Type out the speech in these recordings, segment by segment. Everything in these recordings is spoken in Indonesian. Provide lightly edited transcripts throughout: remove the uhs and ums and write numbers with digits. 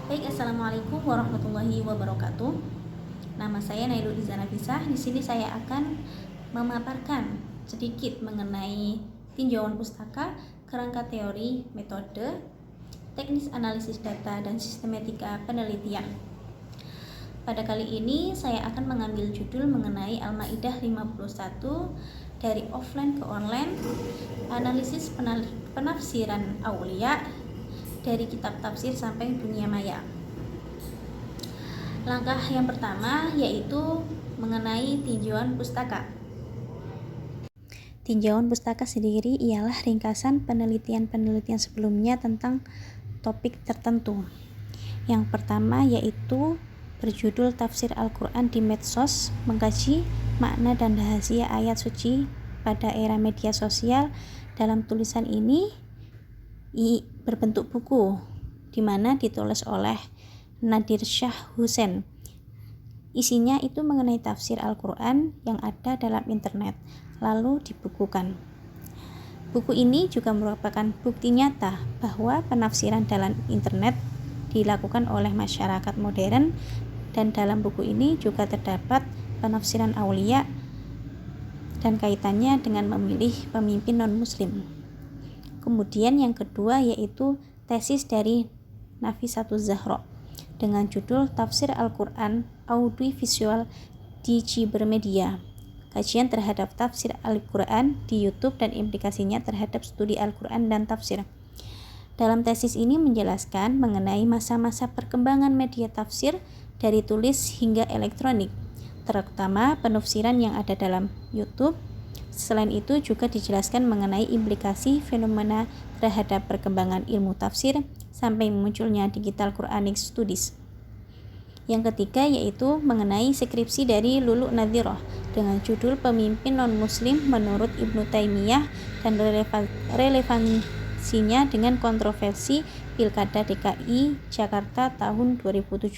Baik, assalamualaikum warahmatullahi wabarakatuh. Nama saya Nailul Izza Nafisah. Di sini saya akan memaparkan sedikit mengenai tinjauan pustaka, kerangka teori, metode, teknis analisis data, dan sistematika penelitian. Pada kali ini saya akan mengambil judul mengenai Al-Maidah 51 dari offline ke online, analisis penafsiran aulia dari kitab tafsir sampai dunia maya. Langkah yang pertama yaitu mengenai tinjauan pustaka. Tinjauan pustaka sendiri ialah ringkasan penelitian-penelitian sebelumnya tentang topik tertentu. Yang pertama yaitu berjudul Tafsir Al-Quran di Medsos, mengkaji makna dan rahasia ayat suci pada era media sosial. Dalam tulisan ini berbentuk buku, di mana ditulis oleh Nadir Shah Hussein. Isinya itu mengenai tafsir Al-Quran yang ada dalam internet, lalu dibukukan. Buku ini juga merupakan bukti nyata bahwa penafsiran dalam internet dilakukan oleh masyarakat modern, dan dalam buku ini juga terdapat penafsiran aulia dan kaitannya dengan memilih pemimpin non-muslim. Kemudian yang kedua yaitu tesis dari Nafisatuz Zahra dengan judul Tafsir Al-Quran Audiovisual di Cibermedia, kajian terhadap tafsir Al-Quran di YouTube dan implikasinya terhadap studi Al-Quran dan tafsir. Dalam tesis ini menjelaskan mengenai masa-masa perkembangan media tafsir dari tulis hingga elektronik, terutama penafsiran yang ada dalam YouTube. Selain itu juga dijelaskan mengenai implikasi fenomena terhadap perkembangan ilmu tafsir sampai munculnya Digital Quranic Studies. Yang ketiga yaitu mengenai skripsi dari Lulu Nadhirah dengan judul Pemimpin Non-Muslim menurut Ibnu Taimiyah dan relevansinya dengan kontroversi Pilkada DKI Jakarta tahun 2017.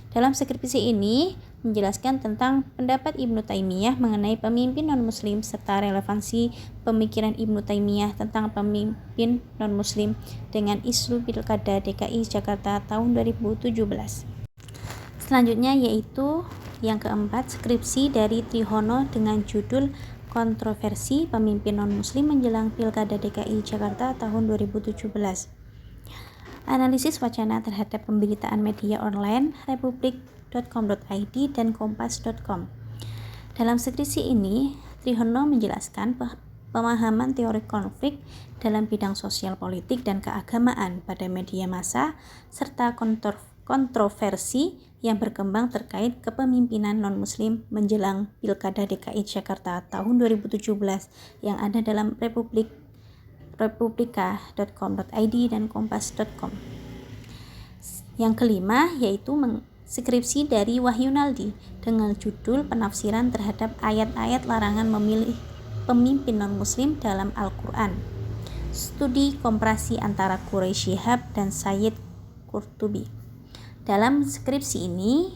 Dalam skripsi ini menjelaskan tentang pendapat Ibnu Taimiyah mengenai pemimpin non-muslim serta relevansi pemikiran Ibnu Taimiyah tentang pemimpin non-muslim dengan isu Pilkada DKI Jakarta tahun 2017. Selanjutnya yaitu yang keempat, skripsi dari Trihono dengan judul Kontroversi Pemimpin Non-Muslim Menjelang Pilkada DKI Jakarta tahun 2017. Analisis wacana terhadap pemberitaan media online republik.com.id dan kompas.com. Dalam skripsi ini, Trihono menjelaskan pemahaman teori konflik dalam bidang sosial politik dan keagamaan pada media massa serta kontroversi yang berkembang terkait kepemimpinan non-muslim menjelang Pilkada DKI Jakarta tahun 2017 yang ada dalam republika.com.id dan kompas.com. Yang kelima yaitu skripsi dari Wahyunaldi dengan judul Penafsiran terhadap ayat-ayat larangan memilih pemimpin non-muslim dalam Al-Quran, studi komparasi antara Quraisy Shihab dan Sayyid Qurtubi. Dalam skripsi ini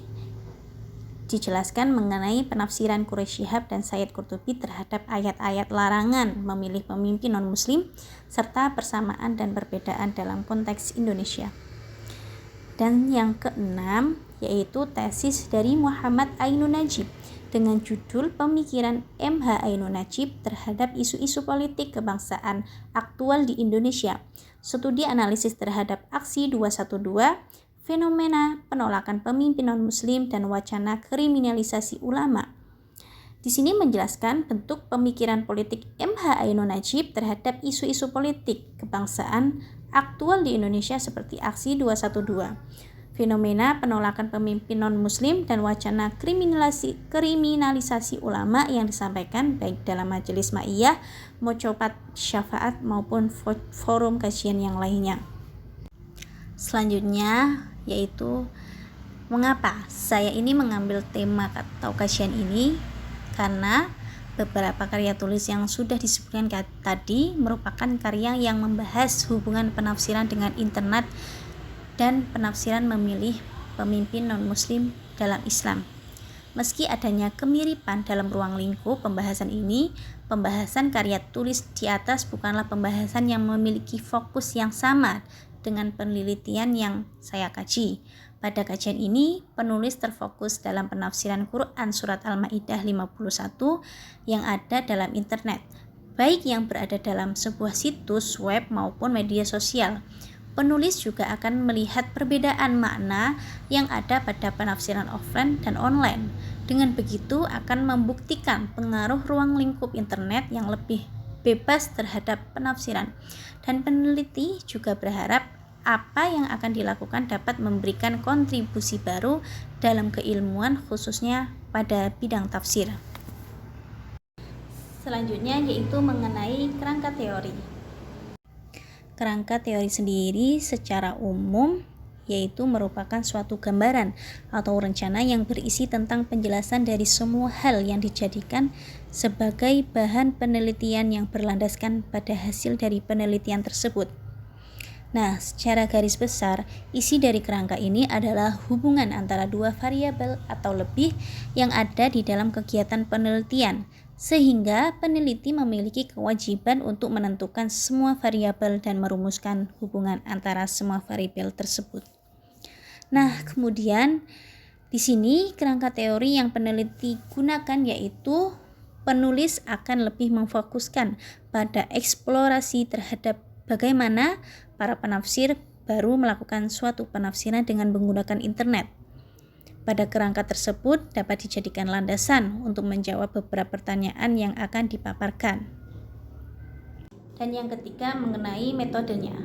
dijelaskan mengenai penafsiran Quraisy Shihab dan Sayyid Qurtubi terhadap ayat-ayat larangan memilih pemimpin non-muslim serta persamaan dan perbedaan dalam konteks Indonesia. Dan yang keenam yaitu tesis dari Muhammad Ainun Najib dengan judul Pemikiran MH Ainun Najib terhadap isu-isu politik kebangsaan aktual di Indonesia, studi analisis terhadap aksi 212, fenomena penolakan pemimpin non-muslim dan wacana kriminalisasi ulama. Di sini menjelaskan bentuk pemikiran politik MH Ainun Najib terhadap isu-isu politik kebangsaan aktual di Indonesia seperti aksi 212, fenomena penolakan pemimpin non-muslim dan wacana kriminalisasi ulama yang disampaikan baik dalam majelis ma'iyah, mocopat syafaat maupun forum kajian yang lainnya. Selanjutnya yaitu mengapa saya ini mengambil tema atau kajian ini, karena beberapa karya tulis yang sudah disebutkan tadi merupakan karya yang membahas hubungan penafsiran dengan internet dan penafsiran memilih pemimpin non-muslim dalam Islam. Meski adanya kemiripan dalam ruang lingkup pembahasan ini, pembahasan karya tulis di atas bukanlah pembahasan yang memiliki fokus yang sama dengan penelitian yang saya kaji. Pada kajian ini, penulis terfokus dalam penafsiran Quran Surat Al-Ma'idah 51 yang ada dalam internet, baik yang berada dalam sebuah situs web maupun media sosial. Penulis juga akan melihat perbedaan makna yang ada pada penafsiran offline dan online. Dengan begitu akan membuktikan pengaruh ruang lingkup internet yang lebih bebas terhadap penafsiran. Dan peneliti juga berharap apa yang akan dilakukan dapat memberikan kontribusi baru dalam keilmuan khususnya pada bidang tafsir. Selanjutnya yaitu mengenai kerangka teori. Kerangka teori sendiri secara umum yaitu merupakan suatu gambaran atau rencana yang berisi tentang penjelasan dari semua hal yang dijadikan sebagai bahan penelitian yang berlandaskan pada hasil dari penelitian tersebut. Nah, secara garis besar, isi dari kerangka ini adalah hubungan antara dua variabel atau lebih yang ada di dalam kegiatan penelitian, sehingga peneliti memiliki kewajiban untuk menentukan semua variabel dan merumuskan hubungan antara semua variabel tersebut. Nah, kemudian di sini kerangka teori yang peneliti gunakan yaitu penulis akan lebih memfokuskan pada eksplorasi terhadap bagaimana para penafsir baru melakukan suatu penafsiran dengan menggunakan internet. Pada kerangka tersebut dapat dijadikan landasan untuk menjawab beberapa pertanyaan yang akan dipaparkan. Dan yang ketiga mengenai metodenya.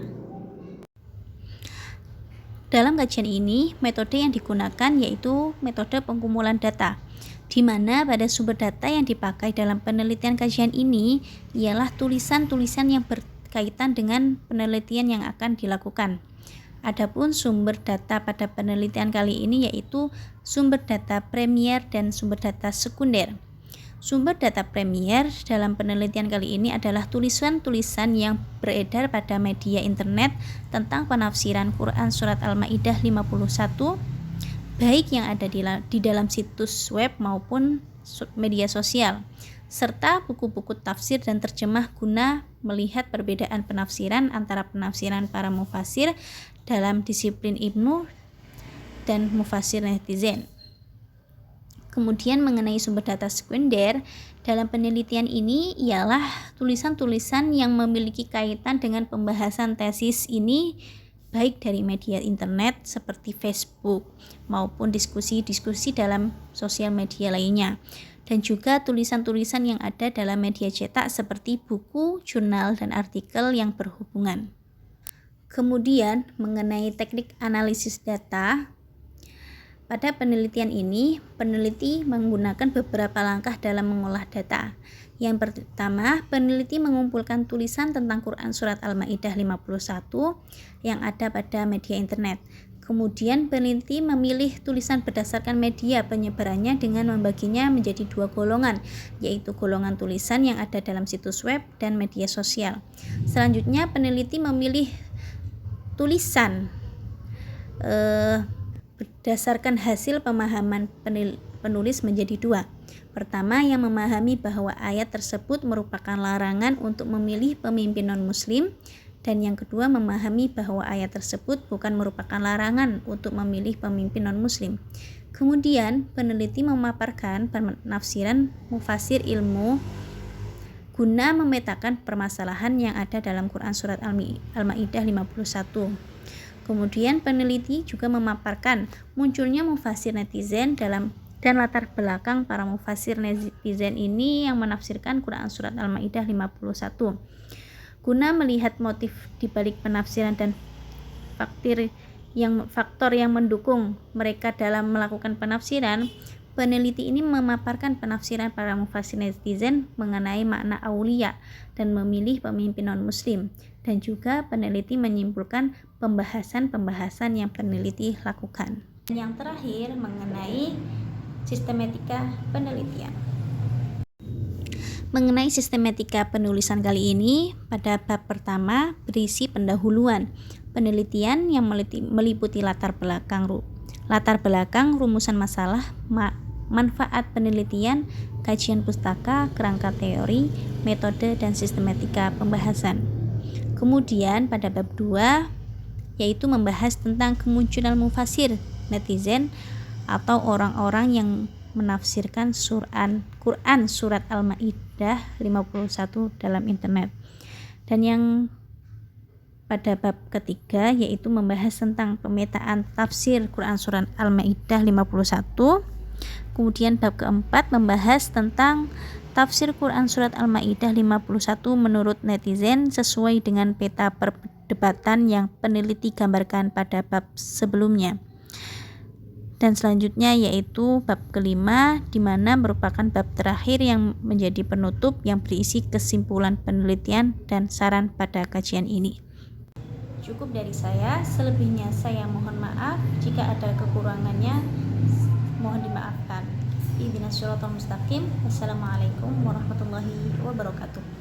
Dalam kajian ini, metode yang digunakan yaitu metode pengumpulan data, di mana pada sumber data yang dipakai dalam penelitian kajian ini ialah tulisan-tulisan yang berkaitan dengan penelitian yang akan dilakukan. Adapun sumber data pada penelitian kali ini yaitu sumber data primer dan sumber data sekunder. Sumber data primer dalam penelitian kali ini adalah tulisan-tulisan yang beredar pada media internet tentang penafsiran Quran Surat Al-Ma'idah 51, baik yang ada di dalam situs web maupun media sosial, serta buku-buku tafsir dan terjemah guna melihat perbedaan penafsiran antara penafsiran para mufasir dalam disiplin Ibnu dan mufasir netizen. Kemudian mengenai sumber data sekunder, dalam penelitian ini ialah tulisan-tulisan yang memiliki kaitan dengan pembahasan tesis ini baik dari media internet seperti Facebook maupun diskusi-diskusi dalam sosial media lainnya, dan juga tulisan-tulisan yang ada dalam media cetak seperti buku, jurnal, dan artikel yang berhubungan. Kemudian mengenai teknik analisis data, pada penelitian ini, peneliti menggunakan beberapa langkah dalam mengolah data. Yang pertama, peneliti mengumpulkan tulisan tentang Quran Surat Al-Ma'idah 51 yang ada pada media internet. Kemudian peneliti memilih tulisan berdasarkan media penyebarannya dengan membaginya menjadi dua golongan, yaitu golongan tulisan yang ada dalam situs web dan media sosial. Selanjutnya, peneliti memilih tulisan berdasarkan hasil pemahaman penulis menjadi dua. Pertama, yang memahami bahwa ayat tersebut merupakan larangan untuk memilih pemimpin non-muslim, dan yang kedua memahami bahwa ayat tersebut bukan merupakan larangan untuk memilih pemimpin non-muslim. Kemudian, peneliti memaparkan penafsiran mufasir ilmu guna memetakan permasalahan yang ada dalam Quran Surat Al-Ma'idah 51. Kemudian peneliti juga memaparkan munculnya mufasir netizen dan latar belakang para mufasir netizen ini yang menafsirkan Quran Surat Al-Ma'idah 51. Guna melihat motif di balik penafsiran dan faktor yang mendukung mereka dalam melakukan penafsiran, peneliti ini memaparkan penafsiran para mufasir netizen mengenai makna aulia dan memilih pemimpin non-muslim, dan juga peneliti menyimpulkan pembahasan-pembahasan yang peneliti lakukan. Dan yang terakhir mengenai sistematika penelitian. Mengenai sistematika penulisan kali ini, pada bab pertama berisi pendahuluan penelitian yang meliputi latar belakang, rumusan masalah, manfaat penelitian, kajian pustaka, kerangka teori, metode, dan sistematika pembahasan. Kemudian pada bab 2 yaitu membahas tentang kemunculan mufasir, netizen, atau orang-orang yang menafsirkan Quran surat Al-Maidah 51 dalam internet. Dan yang pada bab ketiga yaitu membahas tentang pemetaan tafsir Quran surat Al-Maidah 51. Kemudian bab keempat membahas tentang tafsir Quran surat Al-Maidah 51 menurut netizen sesuai dengan peta perdebatan yang peneliti gambarkan pada bab sebelumnya. Dan selanjutnya yaitu bab kelima, di mana merupakan bab terakhir yang menjadi penutup yang berisi kesimpulan penelitian dan saran pada kajian ini. Cukup dari saya, selebihnya saya mohon maaf. Jika ada kekurangannya mohon dimaafkan. Ihdinas siratal mustaqim. Wassalamualaikum warahmatullahi wabarakatuh.